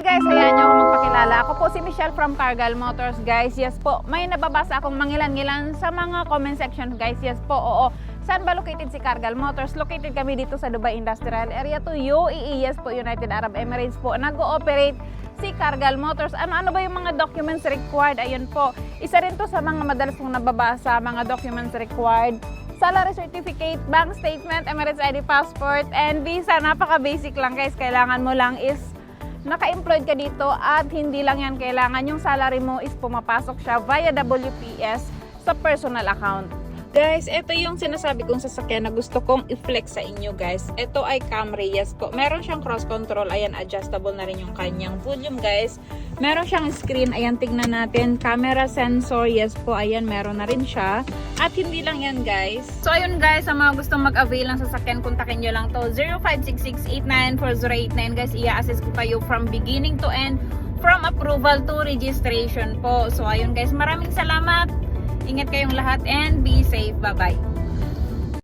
Guys, hayaan nyo ako magpakilala. Ako po si Michelle from Cargal Motors, guys. Yes po, may nababasa akong mangilan-ngilan sa mga comment section, guys. Yes po, oo. Saan ba located si Cargal Motors? Located kami dito sa Dubai Industrial Area to UAE. Yes po, United Arab Emirates po. Nag-ooperate si Cargal Motors. Ano ba yung mga documents required? Ayun po, isa rin to sa mga madalas kong nababasa, mga documents required. Salary certificate, bank statement, Emirates ID passport, and visa. Napaka-basic lang, guys. Kailangan mo lang is naka-employed ka dito at hindi lang yan kailangan. Yung salary mo is pumapasok siya via WPS sa personal account. Guys, ito yung sinasabi kong sasakyan na gusto kong i-flex sa inyo, guys. Ito ay Camry, yes po. Meron siyang cross control, ayan, adjustable na rin yung kanyang volume, guys. Meron siyang screen, ayan, tignan natin. Camera sensor, yes po, ayan, meron na rin siya. At hindi lang yan, guys. So, ayun, guys, sa mga gustong mag-avail ng sasakyan, kontakin nyo lang to 0566894089, guys. Ia-assist ko kayo from beginning to end, from approval to registration po. So, ayun, guys, maraming salamat. Ingat kayong lahat and be safe. Bye-bye.